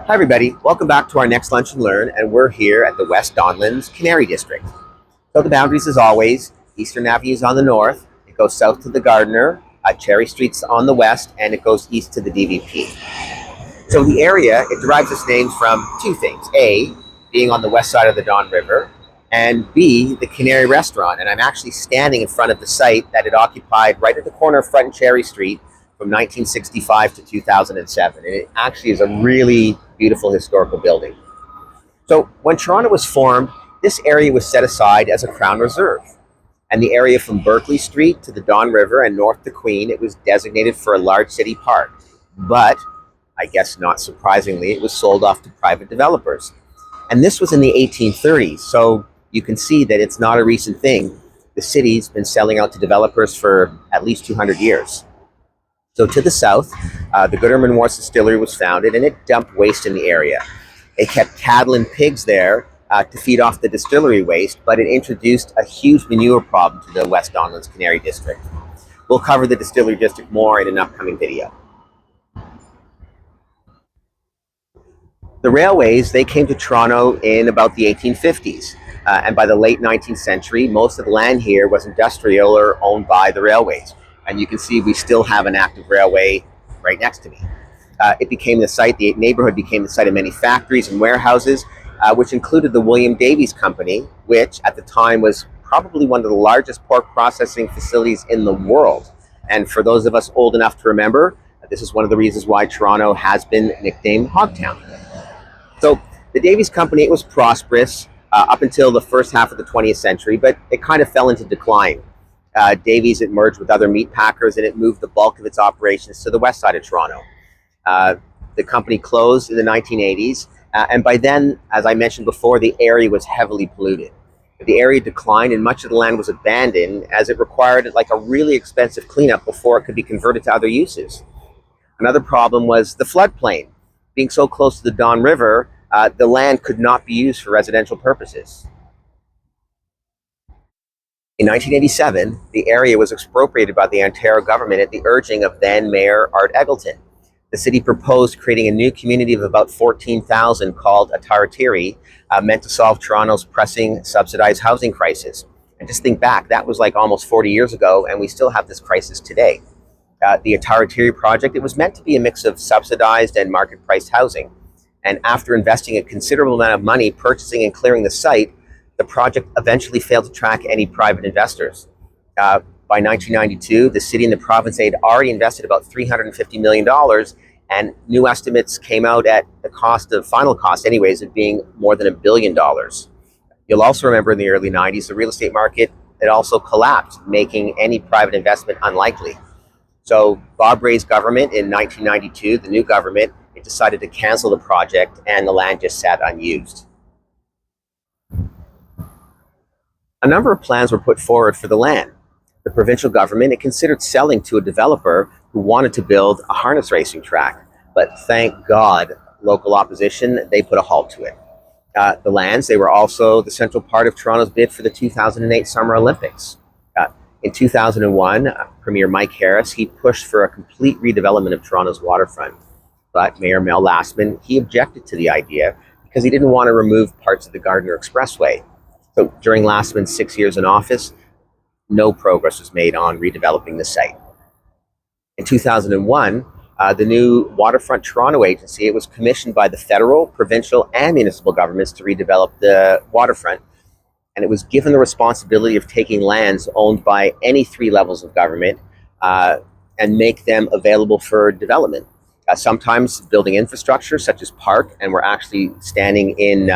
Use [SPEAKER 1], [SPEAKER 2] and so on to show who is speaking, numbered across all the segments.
[SPEAKER 1] Hi everybody, welcome back to our next Lunch and Learn, and we're here at the West Donlands Canary District. So the boundaries as always, Eastern Avenue is on the north, it goes south to the Gardiner, Cherry Street's on the west, and it goes east to the DVP. So the area, it derives its name from two things. A, being on the west side of the Don River, and B, the Canary Restaurant. And I'm actually standing in front of the site that it occupied right at the corner of Front and Cherry Street from 1965 to 2007. And it actually is a really beautiful historical building. So when Toronto was formed, this area was set aside as a Crown Reserve. And the area from Berkeley Street to the Don River and north to Queen, it was designated for a large city park. But, I guess not surprisingly, it was sold off to private developers. And this was in the 1830s, so you can see that it's not a recent thing. The city's been selling out to developers for at least 200 years. So to the south, the Gooderham Wharf Distillery was founded, and it dumped waste in the area. It kept cattle and pigs there to feed off the distillery waste, but it introduced a huge manure problem to the West Donlands Canary District. We'll cover the distillery district more in an upcoming video. The railways, they came to Toronto in about the 1850s. And by the late 19th century, most of the land here was industrial or owned by the railways. And you can see we still have an active railway right next to me. It became the site, the neighborhood became the site of many factories and warehouses, which included the William Davies Company, which at the time was probably one of the largest pork processing facilities in the world. And for those of us old enough to remember, this is one of the reasons why Toronto has been nicknamed Hogtown. So the Davies Company, it was prosperous up until the first half of the 20th century, but it kind of fell into decline. Davies, it merged with other meat packers, and it moved the bulk of its operations to the west side of Toronto. The company closed in the 1980s, and by then, as I mentioned before, the area was heavily polluted. The area declined, and much of the land was abandoned as it required like a really expensive cleanup before it could be converted to other uses. Another problem was the floodplain. Being so close to the Don River, the land could not be used for residential purposes. In 1987, the area was expropriated by the Ontario government at the urging of then Mayor Art Eggleton. The city proposed creating a new community of about 14,000 called Ataratiri, meant to solve Toronto's pressing subsidized housing crisis. And just think back, that was like almost 40 years ago, and we still have this crisis today. The Ataratiri project, it was meant to be a mix of subsidized and market-priced housing. And after investing a considerable amount of money purchasing and clearing the site, the project eventually failed to attract any private investors. By 1992, the city and the province had already invested about $350 million, and new estimates came out at the cost of, final cost anyways, of being more than $1 billion. You'll also remember in the early 90s, the real estate market, it also collapsed, making any private investment unlikely. So Bob Rae's government in 1992, the new government, it decided to cancel the project, and the land just sat unused. A number of plans were put forward for the land. The provincial government, it considered selling to a developer who wanted to build a harness racing track. But thank God, local opposition, they put a halt to it. The lands, they were also the central part of Toronto's bid for the 2008 Summer Olympics. In 2001, Premier Mike Harris, he pushed for a complete redevelopment of Toronto's waterfront. But Mayor Mel Lastman, he objected to the idea because he didn't want to remove parts of the Gardiner Expressway. So during Lastman's 6 years in office, no progress was made on redeveloping the site. In 2001, the new Waterfront Toronto Agency, it was commissioned by the federal, provincial, and municipal governments to redevelop the waterfront. And it was given the responsibility of taking lands owned by any three levels of government and make them available for development. Sometimes building infrastructure such as park, and we're actually standing in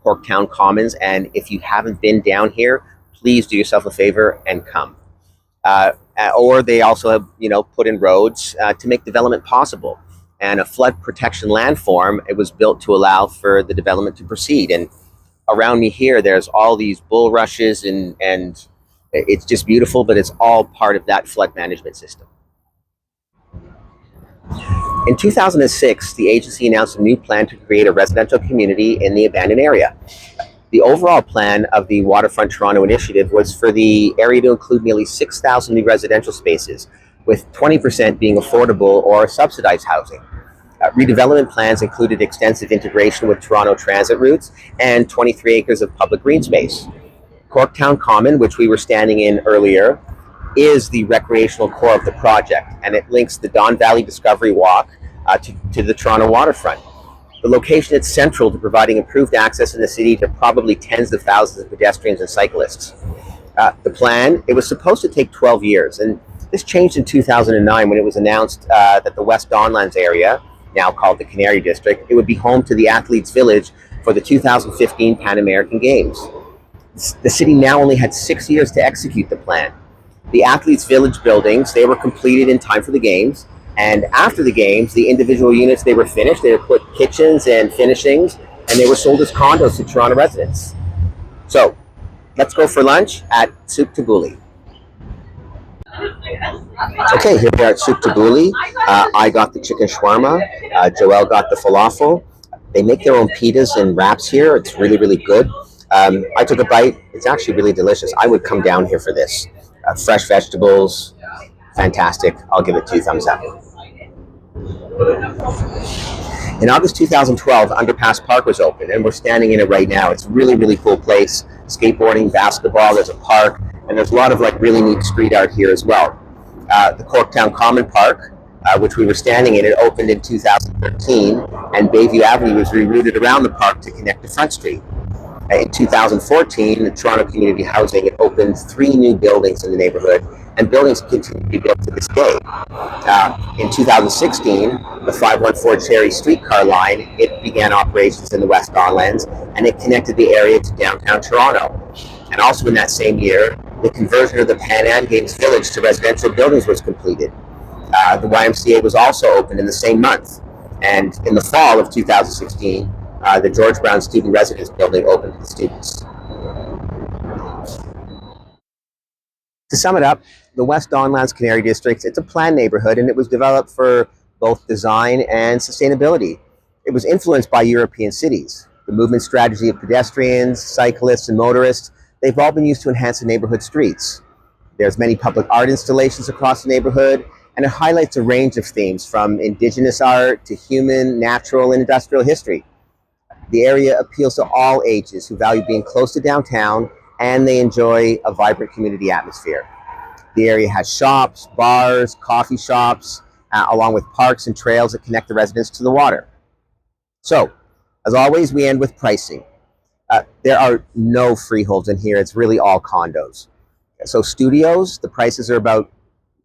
[SPEAKER 1] Porktown Commons, and if you haven't been down here, please do yourself a favor and come. Or they also have, put in roads to make development possible. And a flood protection landform, it was built to allow for the development to proceed. And around me here, there's all these bulrushes, and it's just beautiful, but it's all part of that flood management system. In 2006, the agency announced a new plan to create a residential community in the abandoned area. The overall plan of the Waterfront Toronto Initiative was for the area to include nearly 6,000 new residential spaces, with 20% being affordable or subsidized housing. Redevelopment plans included extensive integration with Toronto transit routes and 23 acres of public green space. Corktown Common, which we were standing in earlier, is the recreational core of the project, and it links the Don Valley Discovery Walk to the Toronto waterfront. The location is central to providing improved access in the city to probably tens of thousands of pedestrians and cyclists. The plan, it was supposed to take 12 years, and this changed in 2009 when it was announced that the West Donlands area, now called the Canary District, it would be home to the Athletes Village for the 2015 Pan American Games. The city now only had 6 years to execute the plan. The Athletes Village buildings, they were completed in time for the games, and after the games, the individual units, they were finished. They were put kitchens and finishings, and they were sold as condos to Toronto residents. So, let's go for lunch at Soup Tabbouleh. Okay, here we are at Soup Tabbouleh. I got the chicken shawarma. Joelle got the falafel. They make their own pitas and wraps here. It's really, really good. I took a bite. It's actually really delicious. I would come down here for this. Fresh vegetables, fantastic. I'll give it 2 thumbs up. In August 2012, Underpass Park was open, and we're standing in it right now. It's a really, really cool place. Skateboarding, basketball, there's a park, and there's a lot of really neat street art here as well. The Corktown Common Park, which we were standing in, it opened in 2013, and Bayview Avenue was rerouted around the park to connect to Front Street. In 2014, the Toronto Community Housing, it opened 3 new buildings in the neighborhood, and buildings continue to be built to this day. In 2016, the 514 Cherry streetcar line, it began operations in the West Donlands, and it connected the area to downtown Toronto. And also in that same year, the conversion of the Pan Am Games Village to residential buildings was completed. The YMCA was also opened in the same month. And in the fall of 2016, the George Brown Student Residence Building opened to the students. To sum it up, the West Donlands Canary District, it's a planned neighborhood, and it was developed for both design and sustainability. It was influenced by European cities. The movement strategy of pedestrians, cyclists, and motorists, they've all been used to enhance the neighborhood streets. There's many public art installations across the neighborhood, and it highlights a range of themes from indigenous art to human, natural, and industrial history. The area appeals to all ages who value being close to downtown, and they enjoy a vibrant community atmosphere. The area has shops, bars, coffee shops, along with parks and trails that connect the residents to the water. So, as always, we end with pricing. There are no freeholds in here. It's really all condos. So studios, the prices are about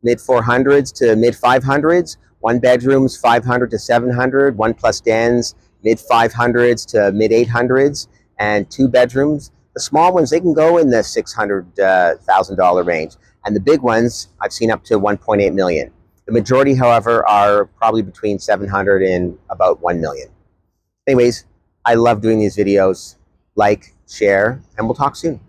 [SPEAKER 1] mid 400s to mid 500s. 1 bedrooms, 500 to 700. 1 plus dens, mid 500s to mid 800s. And 2 bedrooms, the small ones, they can go in the $600,000 range. And the big ones, I've seen up to 1.8 million. The majority, however, are probably between 700 and about 1 million. Anyways, I love doing these videos. Like, share, and we'll talk soon.